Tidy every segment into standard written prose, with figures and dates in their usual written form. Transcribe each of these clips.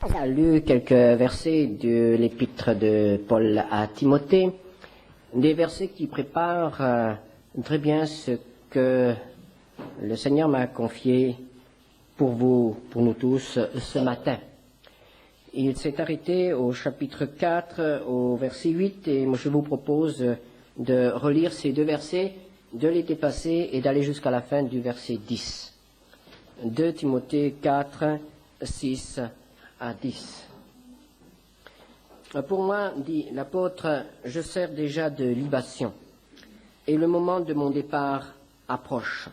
On a lu quelques versets de l'épître de Paul à Timothée, des versets qui préparent très bien ce que le Seigneur m'a confié pour vous, pour nous tous, ce matin. Il s'est arrêté au chapitre 4, au verset 8, et moi je vous propose de relire ces deux versets, de les dépasser et d'aller jusqu'à la fin du verset 10. 2 Timothée 4, 6 à 10. Pour moi, dit l'apôtre, je sers déjà de libation, et le moment de mon départ approche.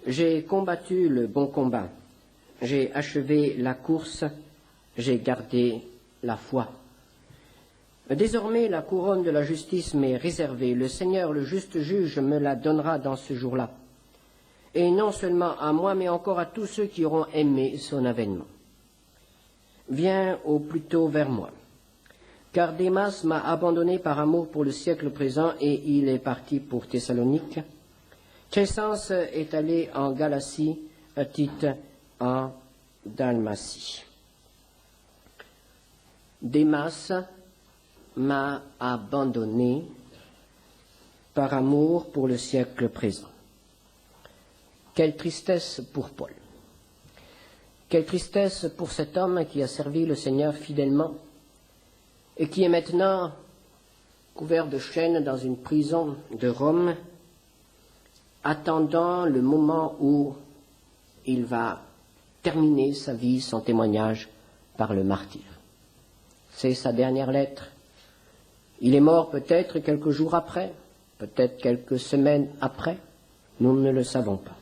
J'ai combattu le bon combat, j'ai achevé la course, j'ai gardé la foi. Désormais, la couronne de la justice m'est réservée. Le Seigneur, le juste juge, me la donnera dans ce jour-là. Et non seulement à moi, mais encore à tous ceux qui auront aimé son avènement. Viens au plus tôt vers moi. Car Démas m'a abandonné par amour pour le siècle présent et il est parti pour Thessalonique. Crescens est allé en Galatie, Tite en Dalmatie. Démas m'a abandonné par amour pour le siècle présent. Quelle tristesse pour Paul. Quelle tristesse pour cet homme qui a servi le Seigneur fidèlement et qui est maintenant couvert de chaînes dans une prison de Rome, attendant le moment où il va terminer sa vie, son témoignage par le martyre. C'est sa dernière lettre. Il est mort peut-être quelques jours après, peut-être quelques semaines après, nous ne le savons pas.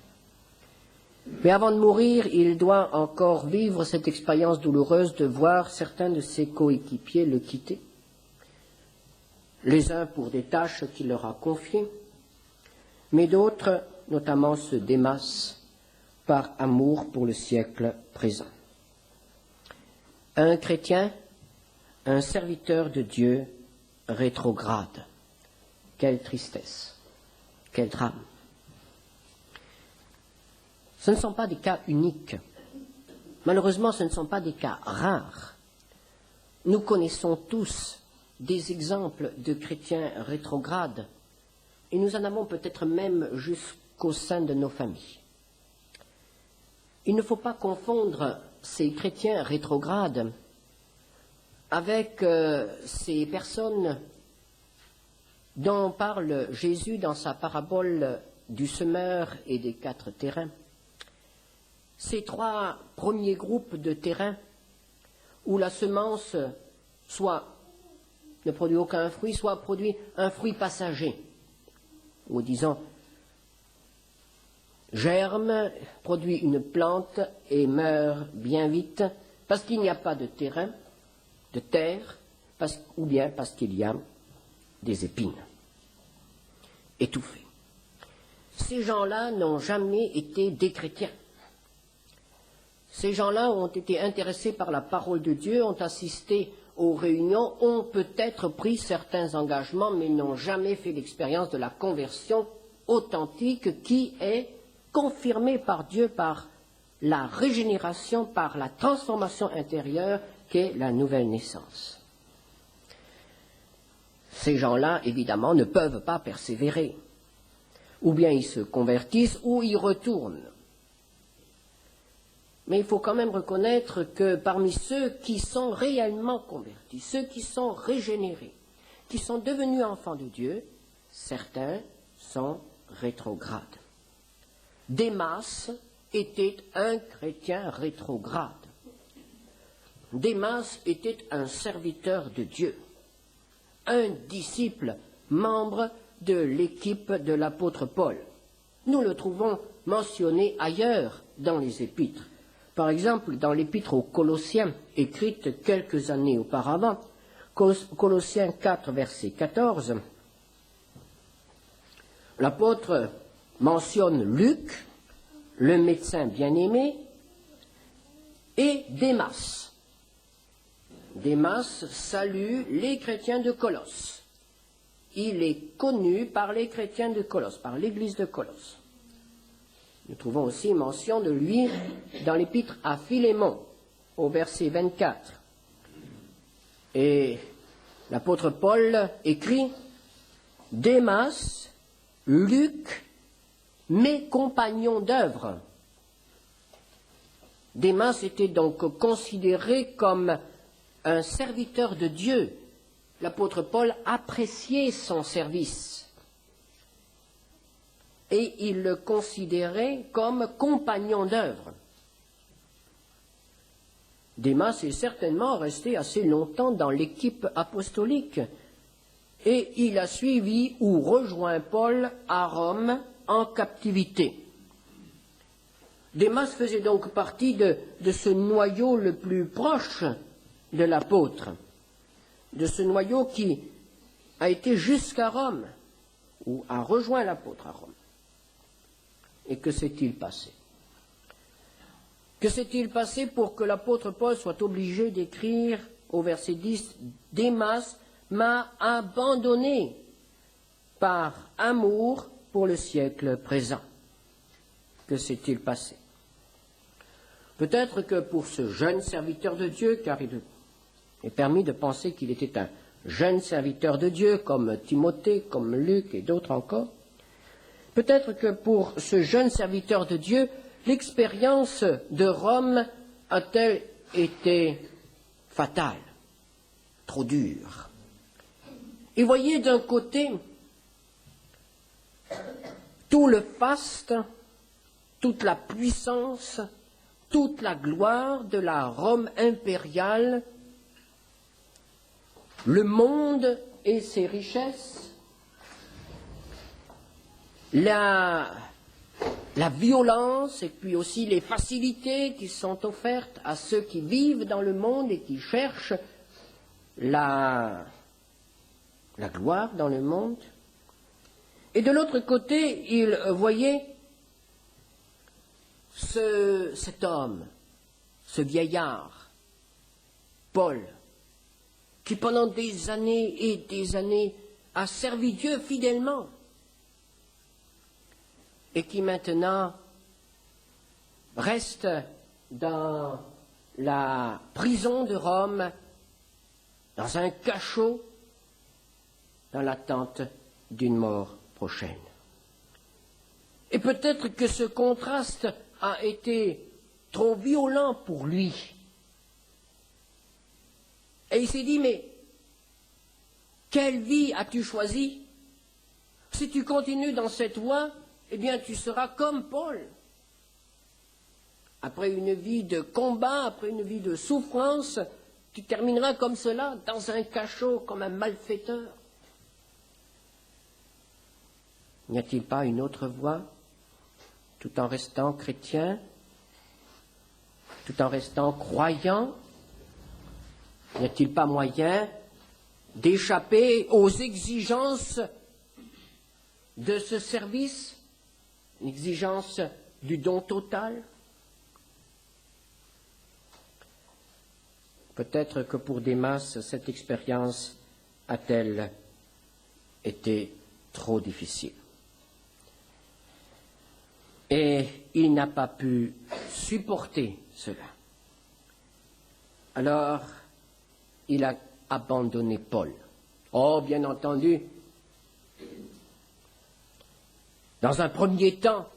Mais avant de mourir, il doit encore vivre cette expérience douloureuse de voir certains de ses coéquipiers le quitter, les uns pour des tâches qu'il leur a confiées, mais d'autres, notamment ce Démas, par amour pour le siècle présent. Un chrétien, un serviteur de Dieu rétrograde. Quelle tristesse, quel drame. Ce ne sont pas des cas uniques. Malheureusement, ce ne sont pas des cas rares. Nous connaissons tous des exemples de chrétiens rétrogrades et nous en avons peut-être même jusqu'au sein de nos familles. Il ne faut pas confondre ces chrétiens rétrogrades avec ces personnes dont parle Jésus dans sa parabole du semeur et des 4 terrains. Ces 3 premiers groupes de terrains où la semence soit ne produit aucun fruit, soit produit un fruit passager, ou disons germe, produit une plante et meurt bien vite parce qu'il n'y a pas de terrain, de terre, ou bien parce qu'il y a des épines étouffées. Ces gens-là n'ont jamais été des chrétiens. Ces gens-là ont été intéressés par la parole de Dieu, ont assisté aux réunions, ont peut-être pris certains engagements, mais n'ont jamais fait l'expérience de la conversion authentique qui est confirmée par Dieu par la régénération, par la transformation intérieure qu'est la nouvelle naissance. Ces gens-là, évidemment, ne peuvent pas persévérer. Ou bien ils se convertissent, ou ils retournent. Mais il faut quand même reconnaître que parmi ceux qui sont réellement convertis, ceux qui sont régénérés, qui sont devenus enfants de Dieu, certains sont rétrogrades. Démas était un chrétien rétrograde. Démas était un serviteur de Dieu, un disciple, membre de l'équipe de l'apôtre Paul. Nous le trouvons mentionné ailleurs dans les épîtres. Par exemple, dans l'épître aux Colossiens, écrite quelques années auparavant, Colossiens 4, verset 14, l'apôtre mentionne Luc, le médecin bien-aimé, et Démas. Démas salue les chrétiens de Colosse. Il est connu par les chrétiens de Colosse, par l'église de Colosse. Nous trouvons aussi mention de lui dans l'épître à Philémon, au verset 24. Et l'apôtre Paul écrit « Démas, Luc, mes compagnons d'œuvre ». Démas était donc considéré comme un serviteur de Dieu. L'apôtre Paul appréciait son service et il le considérait comme compagnon d'œuvre. Démas est certainement resté assez longtemps dans l'équipe apostolique et il a suivi ou rejoint Paul à Rome en captivité. Démas faisait donc partie de ce noyau le plus proche de l'apôtre, de ce noyau qui a été jusqu'à Rome, ou a rejoint l'apôtre à Rome. Et que s'est-il passé? Que s'est-il passé pour que l'apôtre Paul soit obligé d'écrire au verset 10 « Démas m'a abandonné par amour pour le siècle présent ». Que s'est-il passé? Peut-être que pour ce jeune serviteur de Dieu, car il est permis de penser qu'il était un jeune serviteur de Dieu, comme Timothée, comme Luc et d'autres encore, peut-être que pour ce jeune serviteur de Dieu, l'expérience de Rome a-t-elle été fatale, trop dure? Et voyez d'un côté tout le faste, toute la puissance, toute la gloire de la Rome impériale, le monde et ses richesses, la violence et puis aussi les facilités qui sont offertes à ceux qui vivent dans le monde et qui cherchent la gloire dans le monde. Et de l'autre côté, il voyait cet homme, ce vieillard, Paul, qui pendant des années et des années a servi Dieu fidèlement et qui maintenant reste dans la prison de Rome, dans un cachot, dans l'attente d'une mort prochaine. Et peut-être que ce contraste a été trop violent pour lui. Et il s'est dit, mais quelle vie as-tu choisi? Si tu continues dans cette voie, eh bien tu seras comme Paul. Après une vie de combat, après une vie de souffrance, tu termineras comme cela, dans un cachot, comme un malfaiteur. N'y a-t-il pas une autre voie, tout en restant chrétien, tout en restant croyant? N'y a-t-il pas moyen d'échapper aux exigences de ce service, l'exigence du don total? Peut-être que pour Démas, cette expérience a-t-elle été trop difficile. Et il n'a pas pu supporter cela. Alors, il a abandonné Paul. Oh, bien entendu, dans un premier temps,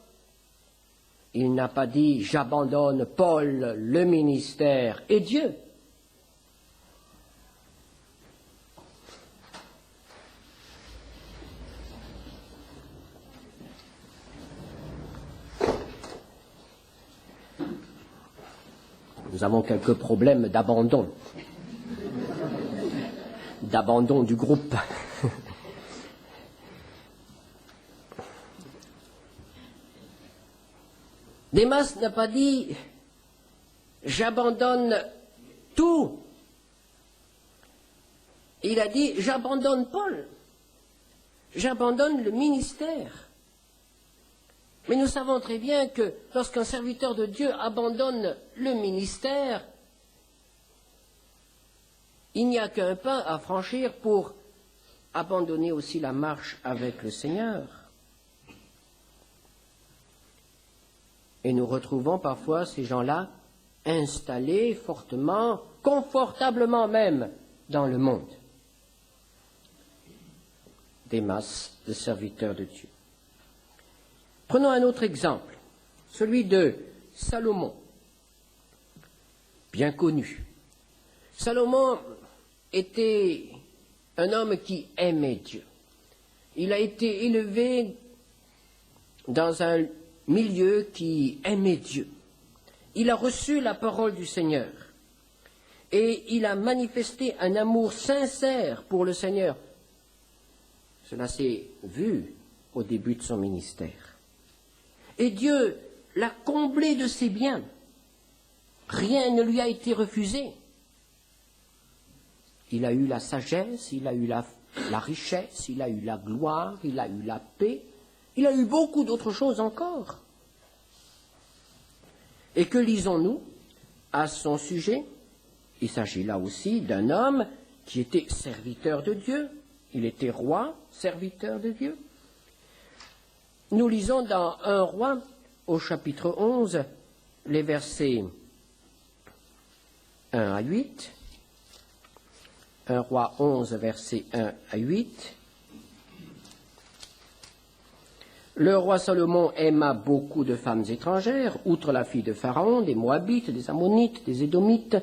il n'a pas dit « j'abandonne Paul, le ministère et Dieu ». Nous avons quelques problèmes d'abandon du groupe. Démas n'a pas dit « j'abandonne tout ». Il a dit « j'abandonne Paul, j'abandonne le ministère ». Mais nous savons très bien que lorsqu'un serviteur de Dieu abandonne le ministère, il n'y a qu'un pas à franchir pour abandonner aussi la marche avec le Seigneur. Et nous retrouvons parfois ces gens-là installés fortement, confortablement même, dans le monde. Des masses de serviteurs de Dieu. Prenons un autre exemple, celui de Salomon, bien connu. Salomon était un homme qui aimait Dieu. Il a été élevé dans un milieu qui aimait Dieu. Il a reçu la parole du Seigneur et il a manifesté un amour sincère pour le Seigneur. Cela s'est vu au début de son ministère. Et Dieu l'a comblé de ses biens. Rien ne lui a été refusé. Il a eu la sagesse, il a eu la richesse, il a eu la gloire, il a eu la paix, il a eu beaucoup d'autres choses encore. Et que lisons-nous à son sujet? Il s'agit là aussi d'un homme qui était serviteur de Dieu. Il était roi, serviteur de Dieu. Nous lisons dans 1 Roi, au chapitre 11, les versets 1 à 8. 1 Roi 11, versets 1 à 8. Le roi Salomon aima beaucoup de femmes étrangères, outre la fille de Pharaon, des Moabites, des Ammonites, des Édomites,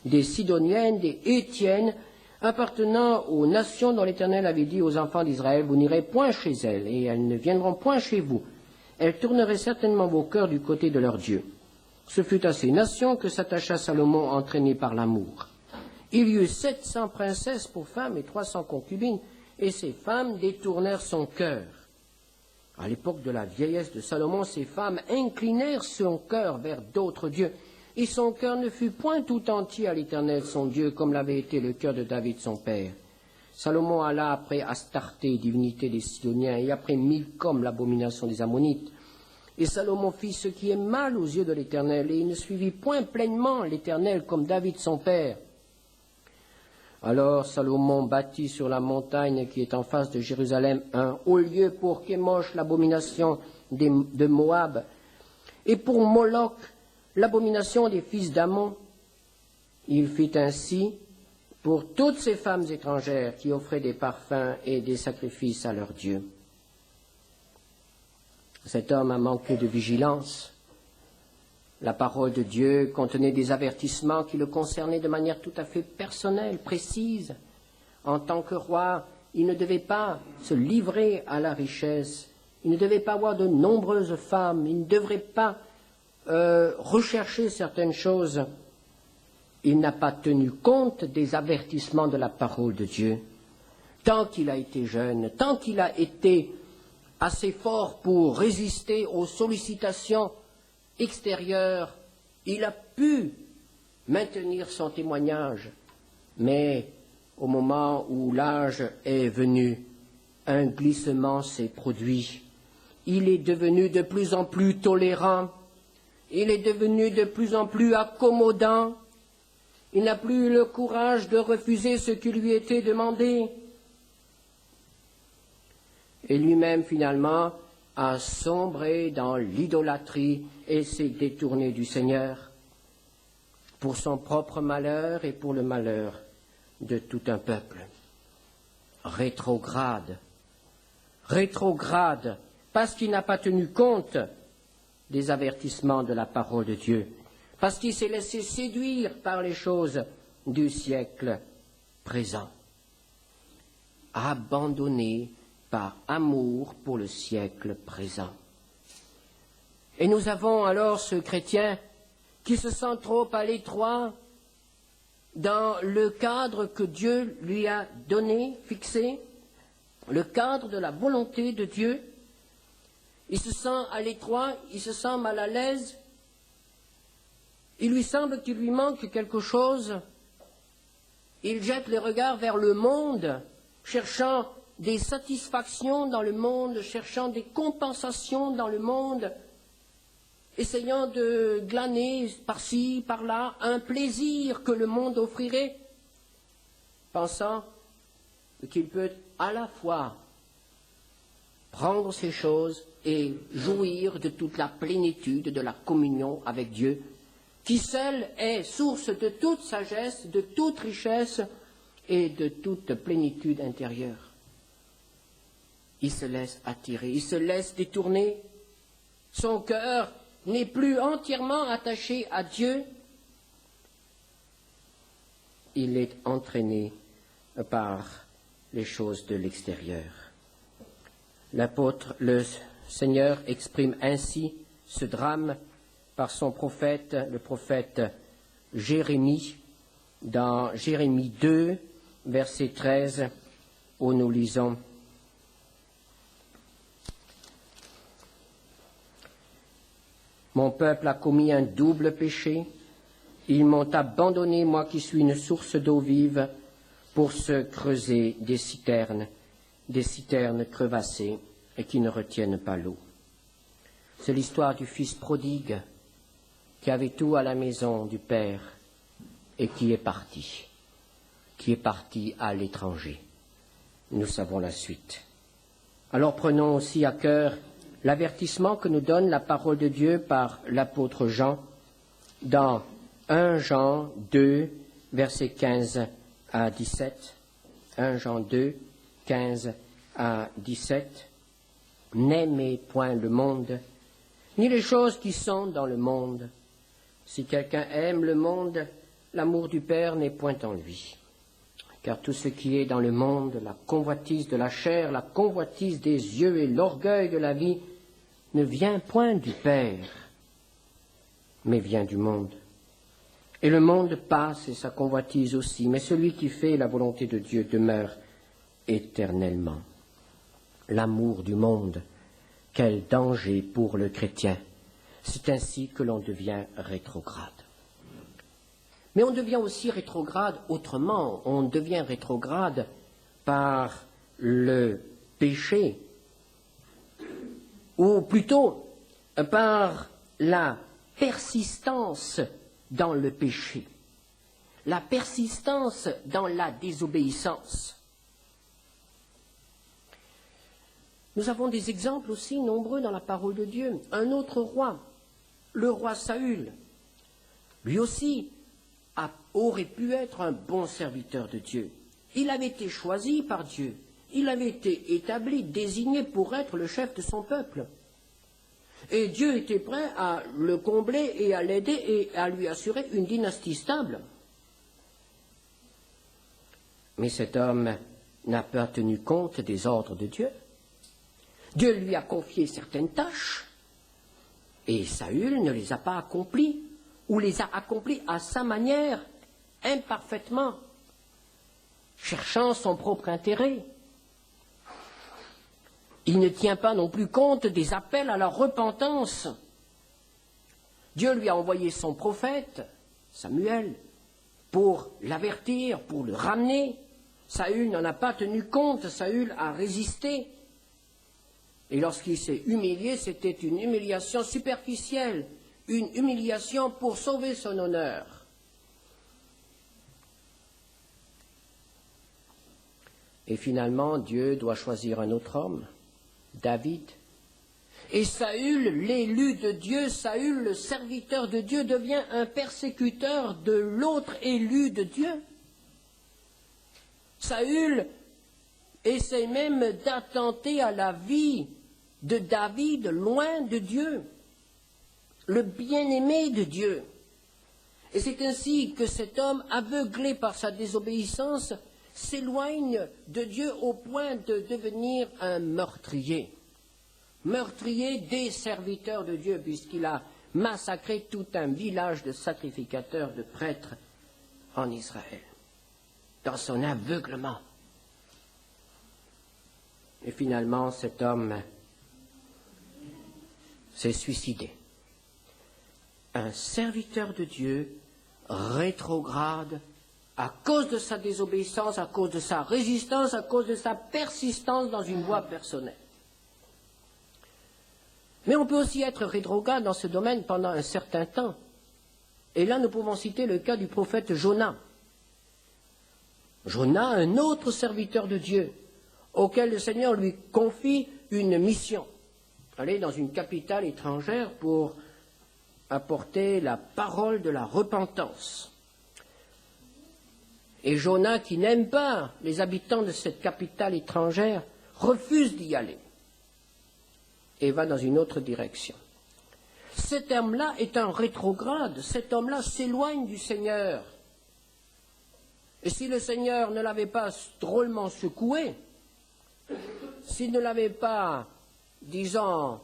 des Sidoniennes, des Hétiennes, appartenant aux nations dont l'Éternel avait dit aux enfants d'Israël, vous n'irez point chez elles, et elles ne viendront point chez vous. Elles tourneraient certainement vos cœurs du côté de leur Dieu. Ce fut à ces nations que s'attacha Salomon, entraîné par l'amour. Il y eut 700 princesses pour femmes et 300 concubines, et ces femmes détournèrent son cœur. À l'époque de la vieillesse de Salomon, ces femmes inclinèrent son cœur vers d'autres dieux, et son cœur ne fut point tout entier à l'Éternel son Dieu, comme l'avait été le cœur de David son père. Salomon alla après Astarté, divinité des Sidoniens, et après Milcom, l'abomination des Ammonites. Et Salomon fit ce qui est mal aux yeux de l'Éternel, et il ne suivit point pleinement l'Éternel comme David son père. Alors Salomon bâtit sur la montagne qui est en face de Jérusalem un haut lieu pour Kémosh, l'abomination de Moab, et pour Moloch, l'abomination des fils d'Ammon. Il fit ainsi pour toutes ces femmes étrangères qui offraient des parfums et des sacrifices à leur Dieu. Cet homme a manqué de vigilance. La parole de Dieu contenait des avertissements qui le concernaient de manière tout à fait personnelle, précise. En tant que roi, il ne devait pas se livrer à la richesse, il ne devait pas avoir de nombreuses femmes, il ne devrait pas rechercher certaines choses. Il n'a pas tenu compte des avertissements de la parole de Dieu. Tant qu'il a été jeune, tant qu'il a été assez fort pour résister aux sollicitations extérieures, il a pu maintenir son témoignage. Mais au moment où l'âge est venu, un glissement s'est produit. Il est devenu de plus en plus tolérant, il est devenu de plus en plus accommodant, il n'a plus eu le courage de refuser ce qui lui était demandé. Et lui-même, finalement, a sombré dans l'idolâtrie et s'est détourné du Seigneur pour son propre malheur et pour le malheur de tout un peuple. Rétrograde, parce qu'il n'a pas tenu compte des avertissements de la parole de Dieu, parce qu'il s'est laissé séduire par les choses du siècle présent. Abandonné par amour pour le siècle présent. Et nous avons alors ce chrétien qui se sent trop à l'étroit dans le cadre que Dieu lui a donné, fixé, le cadre de la volonté de Dieu. Il se sent à l'étroit, il se sent mal à l'aise, il lui semble qu'il lui manque quelque chose. Il jette les regards vers le monde, cherchant des satisfactions dans le monde, cherchant des compensations dans le monde, essayant de glaner par-ci, par-là, un plaisir que le monde offrirait, pensant qu'il peut à la fois prendre ces choses et jouir de toute la plénitude de la communion avec Dieu, qui seul est source de toute sagesse, de toute richesse et de toute plénitude intérieure. Il se laisse attirer, il se laisse détourner. Son cœur n'est plus entièrement attaché à Dieu. Il est entraîné par les choses de l'extérieur. Le Seigneur exprime ainsi ce drame par son prophète, le prophète Jérémie, dans Jérémie 2, verset 13, où nous lisons: Mon peuple a commis un double péché. Ils m'ont abandonné, moi qui suis une source d'eau vive, pour se creuser des citernes crevassées et qui ne retiennent pas l'eau. C'est l'histoire du fils prodigue qui avait tout à la maison du Père et qui est parti à l'étranger. Nous savons la suite. Alors prenons aussi à cœur l'avertissement que nous donne la parole de Dieu par l'apôtre Jean dans 1 Jean 2, versets 15 à 17. 1 Jean 2, 15 à 17. N'aimez point le monde, ni les choses qui sont dans le monde. Si quelqu'un aime le monde, l'amour du Père n'est point en lui. Car tout ce qui est dans le monde, la convoitise de la chair, la convoitise des yeux et l'orgueil de la vie, ne vient point du Père, mais vient du monde. Et le monde passe et sa convoitise aussi, mais celui qui fait la volonté de Dieu demeure éternellement. L'amour du monde, quel danger pour le chrétien. C'est ainsi que l'on devient rétrograde. Mais on devient aussi rétrograde autrement. On devient rétrograde par le péché, ou plutôt par la persistance dans le péché, la persistance dans la désobéissance. Nous avons des exemples aussi nombreux dans la parole de Dieu. Un autre roi, le roi Saül, lui aussi aurait pu être un bon serviteur de Dieu. Il avait été choisi par Dieu. Il avait été établi, désigné pour être le chef de son peuple. Et Dieu était prêt à le combler et à l'aider et à lui assurer une dynastie stable. Mais cet homme n'a pas tenu compte des ordres de Dieu. Dieu lui a confié certaines tâches et Saül ne les a pas accomplies ou les a accomplies à sa manière, imparfaitement, cherchant son propre intérêt. Il ne tient pas non plus compte des appels à la repentance. Dieu lui a envoyé son prophète, Samuel, pour l'avertir, pour le ramener. Saül n'en a pas tenu compte, Saül a résisté. Et lorsqu'il s'est humilié, c'était une humiliation superficielle, une humiliation pour sauver son honneur. Et finalement, Dieu doit choisir un autre homme, David. Et Saül, l'élu de Dieu, Saül, le serviteur de Dieu, devient un persécuteur de l'autre élu de Dieu. Saül essaie même d'attenter à la vie de David loin de Dieu, le bien-aimé de Dieu. Et c'est ainsi que cet homme, aveuglé par sa désobéissance, s'éloigne de Dieu au point de devenir un meurtrier. Meurtrier des serviteurs de Dieu, puisqu'il a massacré tout un village de sacrificateurs, de prêtres en Israël, dans son aveuglement. Et finalement, cet homme s'est suicidé. Un serviteur de Dieu rétrograde à cause de sa désobéissance, à cause de sa résistance, à cause de sa persistance dans une voie personnelle. Mais on peut aussi être rétrograde dans ce domaine pendant un certain temps. Et là, nous pouvons citer le cas du prophète Jonas. Jonas, un autre serviteur de Dieu, auquel le Seigneur lui confie une mission. Aller dans une capitale étrangère pour apporter la parole de la repentance. Et Jonas, qui n'aime pas les habitants de cette capitale étrangère, refuse d'y aller et va dans une autre direction. Cet homme-là est un rétrograde, cet homme-là s'éloigne du Seigneur. Et si le Seigneur ne l'avait pas drôlement secoué, s'il ne l'avait pas, disons,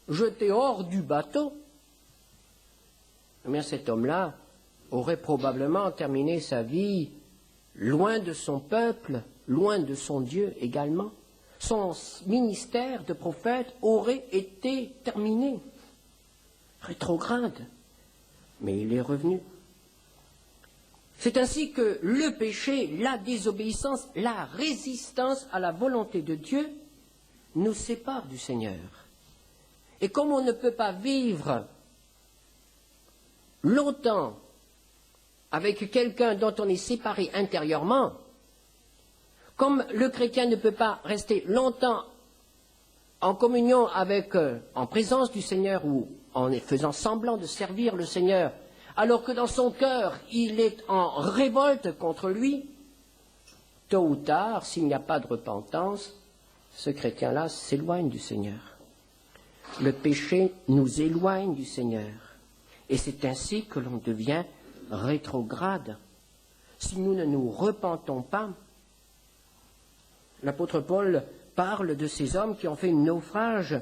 jeté hors du bateau, eh bien cet homme-là aurait probablement terminé sa vie loin de son peuple, loin de son Dieu également. Son ministère de prophète aurait été terminé. Rétrograde. Mais il est revenu. C'est ainsi que le péché, la désobéissance, la résistance à la volonté de Dieu nous séparent du Seigneur. Et comme on ne peut pas vivre longtemps avec quelqu'un dont on est séparé intérieurement, comme le chrétien ne peut pas rester longtemps en communion avec, en présence du Seigneur ou en faisant semblant de servir le Seigneur, alors que dans son cœur il est en révolte contre lui, tôt ou tard, s'il n'y a pas de repentance, ce chrétien-là s'éloigne du Seigneur. Le péché nous éloigne du Seigneur. Et c'est ainsi que l'on devient rétrograde. Si nous ne nous repentons pas, l'apôtre Paul parle de ces hommes qui ont fait un naufrage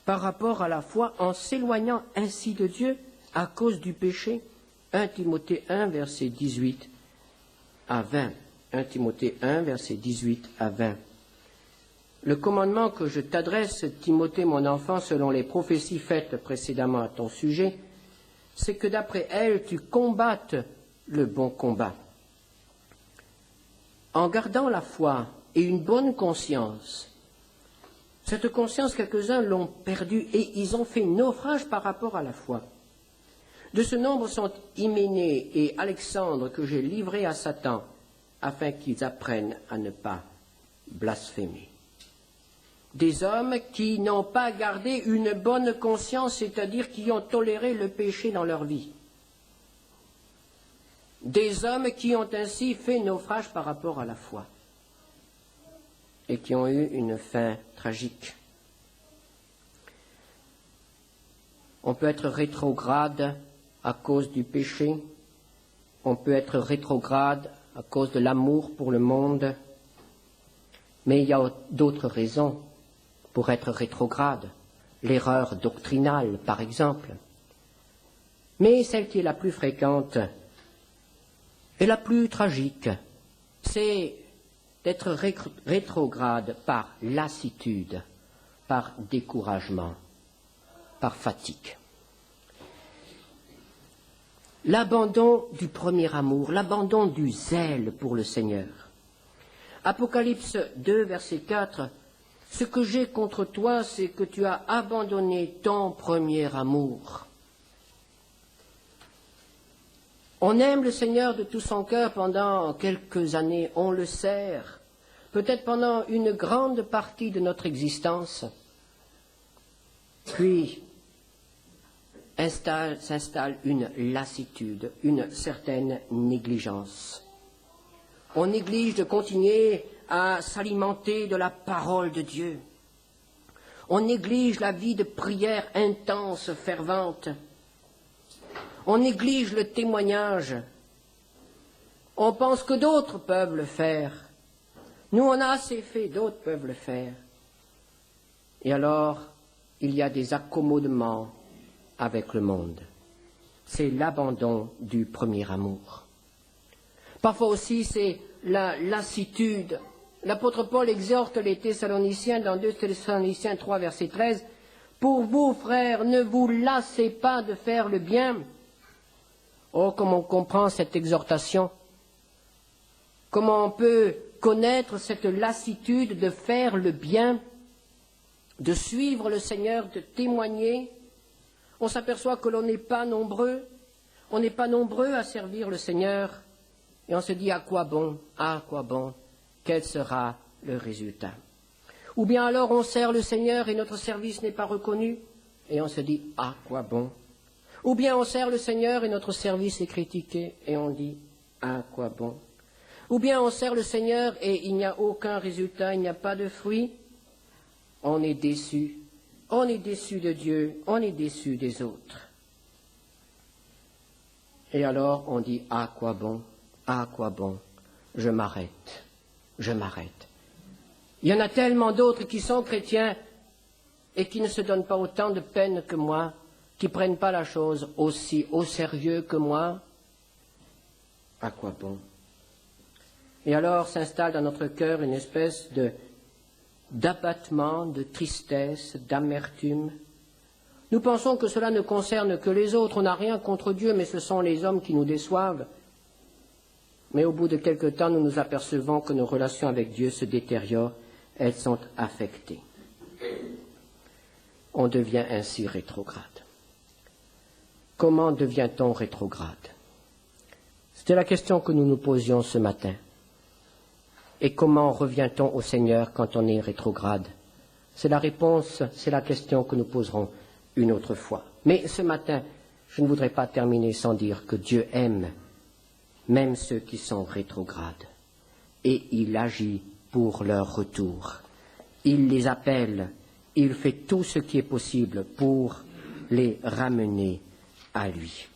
par rapport à la foi en s'éloignant ainsi de Dieu à cause du péché. 1 Timothée 1, versets 18 à 20. 1 Timothée 1, versets 18 à 20. Le commandement que je t'adresse, Timothée, mon enfant, selon les prophéties faites précédemment à ton sujet, c'est que d'après elles, tu combattes le bon combat. En gardant la foi et une bonne conscience, cette conscience, quelques-uns l'ont perdue et ils ont fait naufrage par rapport à la foi. De ce nombre sont Hyménée et Alexandre que j'ai livrés à Satan, afin qu'ils apprennent à ne pas blasphémer. Des hommes qui n'ont pas gardé une bonne conscience, c'est-à-dire qui ont toléré le péché dans leur vie. Des hommes qui ont ainsi fait naufrage par rapport à la foi et qui ont eu une fin tragique. On peut être rétrograde à cause du péché, on peut être rétrograde à cause de l'amour pour le monde, mais il y a d'autres raisons pour être rétrograde, l'erreur doctrinale par exemple. Mais celle qui est la plus fréquente et la plus tragique, c'est d'être rétrograde par lassitude, par découragement, par fatigue. L'abandon du premier amour, l'abandon du zèle pour le Seigneur. Apocalypse 2, verset 4, « Ce que j'ai contre toi, c'est que tu as abandonné ton premier amour. » On aime le Seigneur de tout son cœur pendant quelques années, on le sert, peut-être pendant une grande partie de notre existence. Puis s'installe une lassitude, une certaine négligence. On néglige de continuer à s'alimenter de la parole de Dieu. On néglige la vie de prière intense, fervente. On néglige le témoignage. On pense que d'autres peuvent le faire. Nous, on a assez fait, d'autres peuvent le faire. Et alors, il y a des accommodements avec le monde. C'est l'abandon du premier amour. Parfois aussi, c'est la lassitude. L'apôtre Paul exhorte les Thessaloniciens dans 2 Thessaloniciens 3, verset 13, « Pour vous, frères, ne vous lassez pas de faire le bien. » Oh, comment on comprend cette exhortation? Comment on peut connaître cette lassitude de faire le bien, de suivre le Seigneur, de témoigner? On s'aperçoit que l'on n'est pas nombreux, on n'est pas nombreux à servir le Seigneur, et on se dit à quoi bon, quel sera le résultat? Ou bien alors on sert le Seigneur et notre service n'est pas reconnu, et on se dit à quoi bon? Ou bien on sert le Seigneur et notre service est critiqué et on dit « à quoi bon ?» Ou bien on sert le Seigneur et il n'y a aucun résultat, il n'y a pas de fruit, on est déçu. On est déçu de Dieu, on est déçu des autres. Et alors on dit « à quoi bon, à quoi bon, je m'arrête, je m'arrête ». Il y en a tellement d'autres qui sont chrétiens et qui ne se donnent pas autant de peine que moi, qui ne prennent pas la chose aussi au sérieux que moi. À quoi bon? Et alors s'installe dans notre cœur une espèce d'abattement, de tristesse, d'amertume. Nous pensons que cela ne concerne que les autres, on n'a rien contre Dieu, mais ce sont les hommes qui nous déçoivent. Mais au bout de quelque temps, nous nous apercevons que nos relations avec Dieu se détériorent, elles sont affectées. On devient ainsi rétrograde. Comment devient-on rétrograde? C'était la question que nous nous posions ce matin. Et comment revient-on au Seigneur quand on est rétrograde? C'est la réponse, c'est la question que nous poserons une autre fois. Mais ce matin, je ne voudrais pas terminer sans dire que Dieu aime même ceux qui sont rétrogrades. Et il agit pour leur retour. Il les appelle, il fait tout ce qui est possible pour les ramener à lui.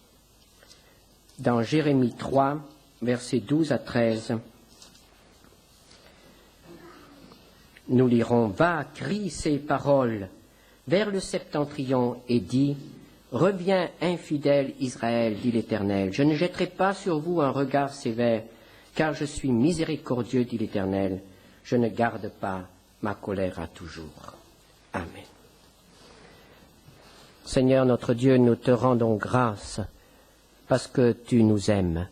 Dans Jérémie 3, versets 12 à 13, nous lirons « Va, crie ces paroles vers le septentrion et dis « Reviens, infidèle Israël, dit l'Éternel, je ne jetterai pas sur vous un regard sévère, car je suis miséricordieux, dit l'Éternel, je ne garde pas ma colère à toujours. » Amen. Seigneur notre Dieu, nous te rendons grâce parce que tu nous aimes.